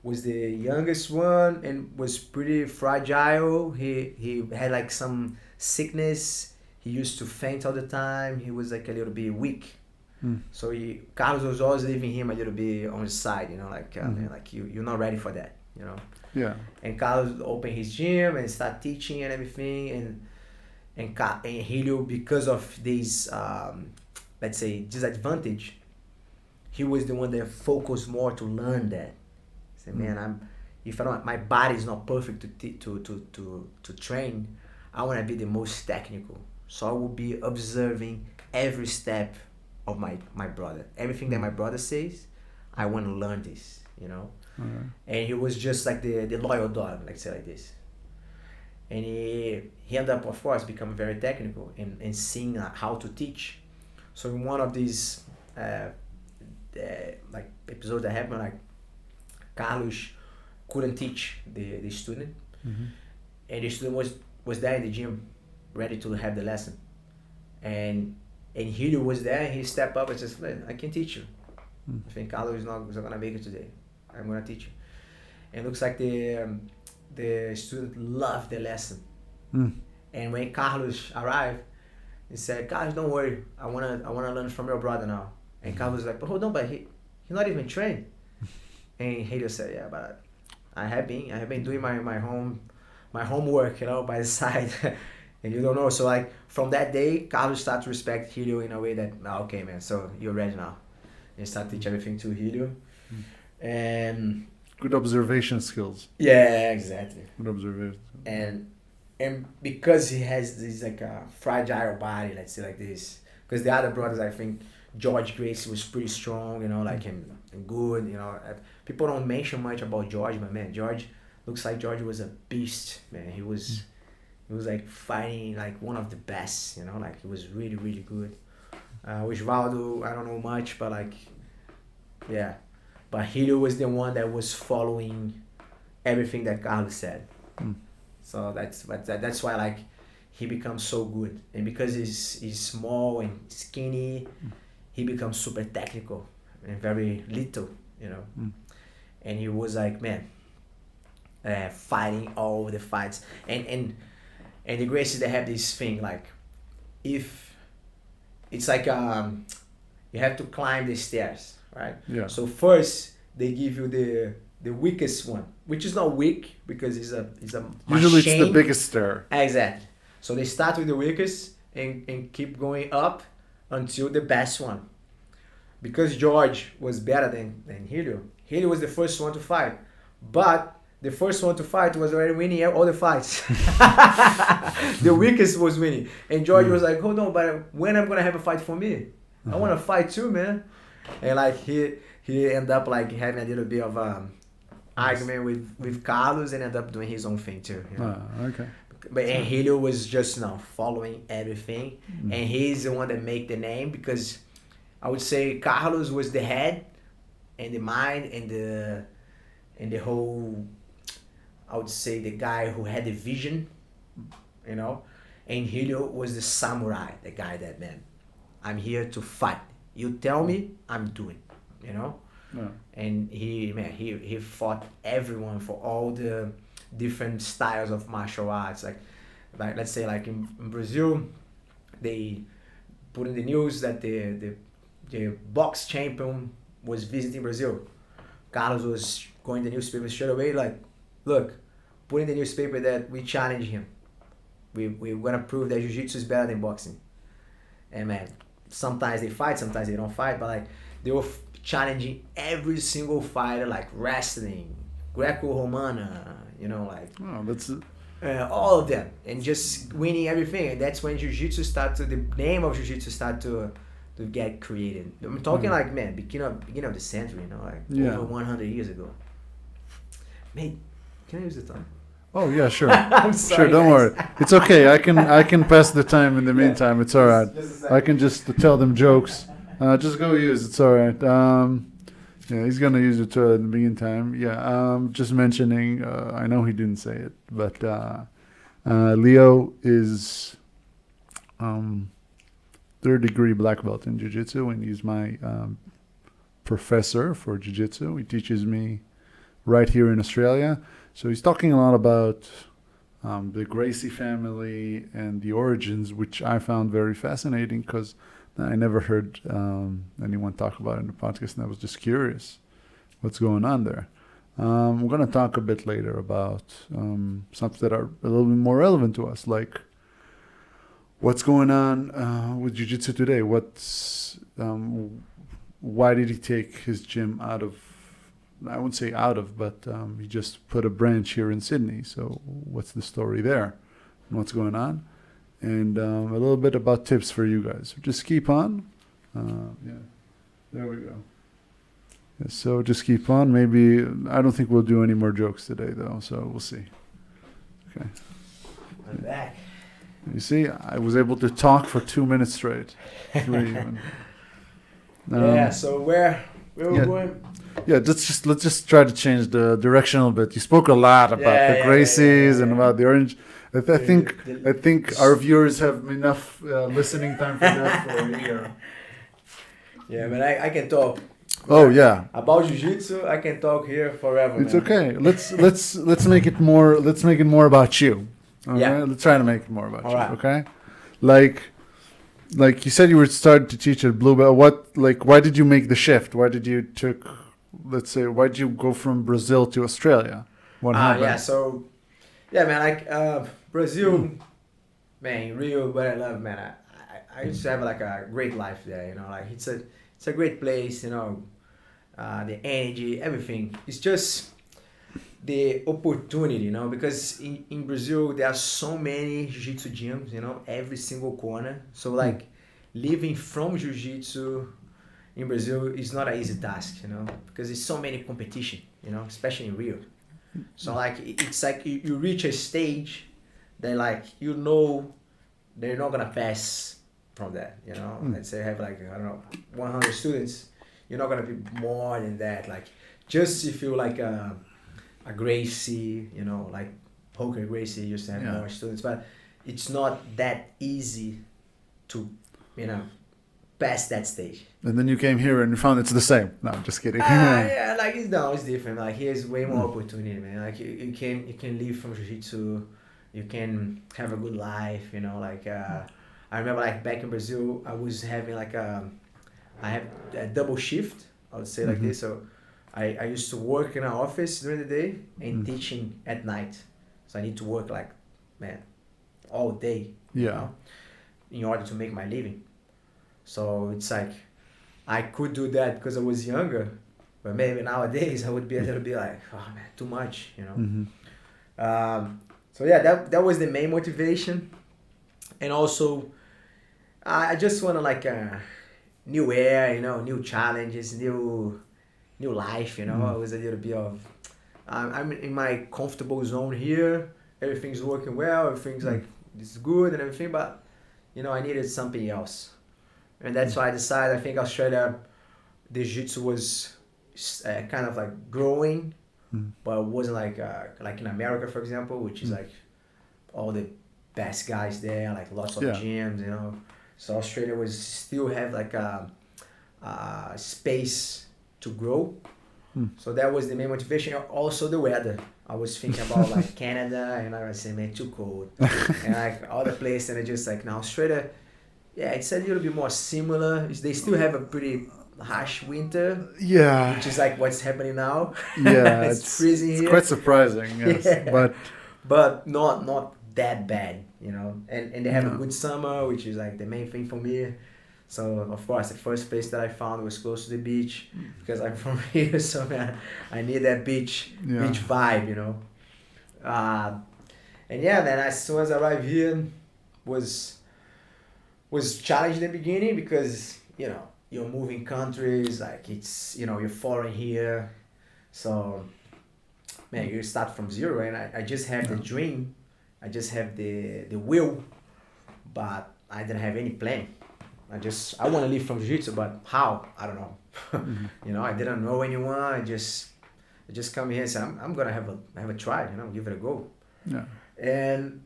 was the youngest one and was pretty fragile. He had like some sickness. He used to faint all the time. He was like a little bit weak. So Carlos was always leaving him a little bit on his side, you know, like man, like you're not ready for that, you know. Yeah. And Carlos opened his gym and started teaching and everything, and Helio, because of this let's say disadvantage, he was the one that focused more to learn that. Say, man, if I don't, my body is not perfect to train, I want to be the most technical. So I will be observing every step of my brother. Everything that my brother says, I want to learn this, you know. And he was just like the loyal dog, like say like this. And he ended up, of course, becoming very technical and seeing how to teach. So in one of these like episodes that happened, like Carlos couldn't teach the student, and the student was there in the gym, ready to have the lesson, and Helio was there, and he stepped up and said, I can teach you. I think Carlos is not gonna make it today. I'm gonna teach you. And it looks like the student loved the lesson. And when Carlos arrived, he said, Carlos, don't worry, I wanna learn from your brother now. And Carlos was like, but hold on, but he's not even trained. And Helio said, yeah, but I have been doing my homework, you know, by the side. And you don't know. So like from that day, Carlos started to respect Helio in a way that, okay, man, so you're ready now. And start teach everything to Helio. And good observation skills. Yeah, exactly. Good observation. And because he has this like a fragile body, let's say like this, because the other brothers, I think Graysi was pretty strong, you know, like him and good, you know. People don't mention much about George, but man, looks like George was a beast, man. He was like fighting like one of the best, you know, like he was really, really good. Osvaldo, I don't know much, but like, yeah. But Helio was the one that was following everything that Carlos said. So that's why like he becomes so good. And because he's small and skinny, he becomes super technical and very little, you know. And he was like, man, fighting all the fights. And the Graysi, they have this thing like, if it's like you have to climb the stairs, right? Yeah. So first they give you the weakest one, which is not weak because it's a usually machine. It's the biggest stair. Exactly. So they start with the weakest and keep going up until the best one. Because George was better than Helio. Helio was the first one to fight, but the first one to fight was already winning all the fights. The weakest was winning. And George was like, hold on, but when I'm going to have a fight for me? I want to fight too, man. And like he ended up like having a little bit of argument with Carlos and ended up doing his own thing too. You know? Okay. But and Helio was just following everything. And he's the one that made the name, because I would say Carlos was the head and the mind and the whole, I would say, the guy who had the vision, you know. And Helio was the samurai, the guy that, man, I'm here to fight. You tell me, I'm doing, you know. Yeah. And he fought everyone for all the different styles of martial arts. Like let's say like in Brazil, they put in the news that the box champion was visiting Brazil. Carlos was going to the newspaper straight away, like, look, put in the newspaper that we challenge him. We're gonna prove that jiu-jitsu is better than boxing. And man, sometimes they fight, sometimes they don't fight, but like they were challenging every single fighter, like wrestling, Greco-Romana, you know, like all of them, and just winning everything. And that's when jiu-jitsu the name of jiu-jitsu started to get created. I'm talking like, man, beginning of the century, you know, like over 100 years ago. Mate, can I use the time? Oh yeah, sure. I'm sorry, sure, don't worry. It's okay. I can pass the time in the meantime. It's all right. I can just tell them jokes. Just go use. It's all right. Yeah, he's gonna use it in the meantime. Yeah. Just mentioning. I know he didn't say it, but Leo is third degree black belt in jiu-jitsu, and he's my professor for jiu-jitsu. He teaches me right here in Australia. So he's talking a lot about the Gradey family and the origins, which I found very fascinating because I never heard anyone talk about it in the podcast, and I was just curious what's going on there. We're going to talk a bit later about something that are a little bit more relevant to us, like what's going on with Jiu-Jitsu today. Why did he take his gym out of, I wouldn't say out of, but he just put a branch here in Sydney. So what's the story there and what's going on? And a little bit about tips for you guys. So just keep on. There we go. Yeah, so just keep on. Maybe, I don't think we'll do any more jokes today though, so we'll see. Okay. I'm back. You see, I was able to talk for 2 minutes straight. 3 even. So where we're going? Yeah, let's just try to change the direction a little bit. You spoke a lot about the Graysies and about the orange. I think our viewers have enough listening time for that for a year. Yeah, but I can talk. Oh yeah. About Jiu-Jitsu, I can talk here forever. It's okay. Let's make it more. Let's make it more about you. Okay? Yeah. Let's try to make it more about All you. right. Okay. Like you said, you were starting to teach at Blue Belt. Why did you make the shift? Why did you why did you go from Brazil to Australia? What happened? Brazil, man, Rio, what I love, man. I used to have like a great life there, you know, like it's a great place, you know, the energy, everything. It's just the opportunity, you know, because in Brazil there are so many jiu-jitsu gyms, you know, every single corner. So like living from jiu-jitsu in Brazil is not an easy task, you know, because there's so many competition, you know, especially in Rio. So like it's like you reach a stage that like you know they're not gonna pass from that, you know. Let's say I have like, I don't know, 100 students, you're not gonna be more than that. Like just if you like a Gradey, you know, like Poker Gradey used to have more students, but it's not that easy to, you know, pass that stage. And then you came here and you found it's the same. No, I'm just kidding. Like it's different. Like here's way more opportunity, man. Like you can live from jiu-jitsu, you can have a good life, you know. Like I remember like back in Brazil, I was having like I have a double shift, I would say like this. So I used to work in an office during the day and teaching at night. So I need to work like, man, all day, you know, in order to make my living. So it's like, I could do that because I was younger, but maybe nowadays I would be a little bit like, oh man, too much, you know. So yeah, that was the main motivation. And also, I just want to like new air, you know, new challenges, new life, you know. It was a little bit of, I'm in my comfortable zone here. Everything's working well. Everything's like, it's good and everything, but you know, I needed something else. And that's why I decided, I think Australia, the jiu-jitsu was kind of like growing, but it wasn't like in America, for example, which is like all the best guys there, like lots of gyms, you know. So Australia was still have like a space to grow. So that was the main motivation. Also the weather. I was thinking about like Canada, and I was saying, man, too cold. And like other places, and I just like, now Australia, yeah, it's a little bit more similar. They still have a pretty harsh winter. Yeah. Which is like what's happening now. Yeah. it's freezing here. It's quite surprising, yes. Yeah. But not that bad, you know. And they have a good summer, which is like the main thing for me. So of course the first place that I found was close to the beach because I'm from here, so man, I need that beach vibe, you know. And yeah, then as soon as I arrived here, was challenged in the beginning because, you know, you're moving countries, like it's, you know, you're foreign here. So, man, you start from zero, and I just have the dream. I just have the will, but I didn't have any plan. I want to live from jiu-jitsu, but how? I don't know. You know, I didn't know anyone. I just come here and say, I'm going to have a try, you know, give it a go. Yeah. And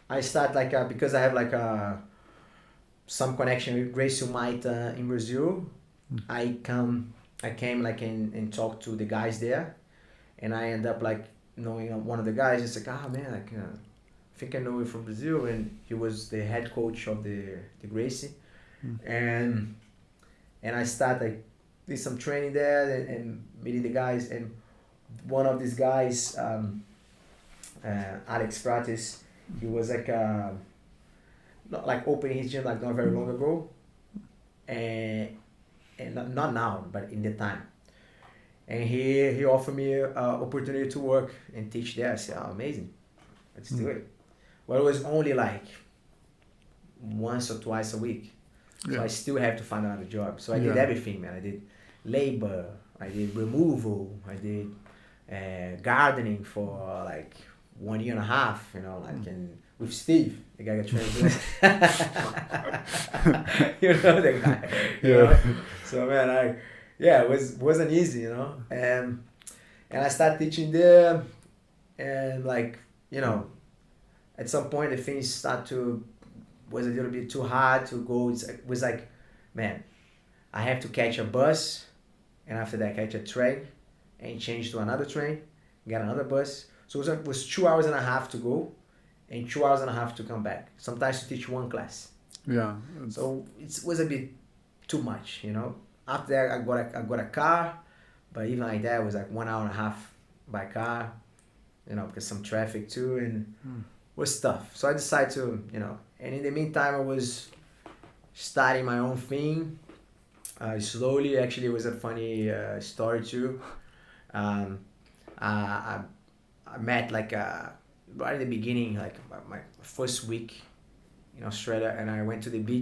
I start like, because I have like some connection with Gradey Maita in Brazil. I came like and talked to the guys there, and I end up like knowing one of the guys. It's like, ah man, like I think I know you from Brazil, and he was the head coach of the Gurese, and I started did some training there and meeting the guys, and one of these guys, Alex Prates, he was like not like opening his gym like not very long ago, and not now but in the time, and he offered me an opportunity to work and teach there. I said, oh amazing, let's do it. Well, it was only like once or twice a week, so I still have to find another job. So I did everything, man. I did labor, I did removal, I did gardening for like 1.5 years, you know, like and with Steve, the guy got trained. You know the guy. You know? So man, it wasn't easy, you know, and I started teaching there, and like, you know, at some point the things was a little bit too hard to go. It was like, man, I have to catch a bus, and after that catch a train, and change to another train, get another bus. So it was 2.5 hours to go, and 2.5 hours to come back. Sometimes to teach one class. Yeah. So it was a bit too much, you know. After that, I got a car, but even like that, it was like 1.5 hours by car, you know, because some traffic too, and was tough. So I decided to, you know, and in the meantime, I was starting my own thing. Slowly, actually, it was a funny story too. I met like right in the beginning, like my first week in Australia, and I went to the beach.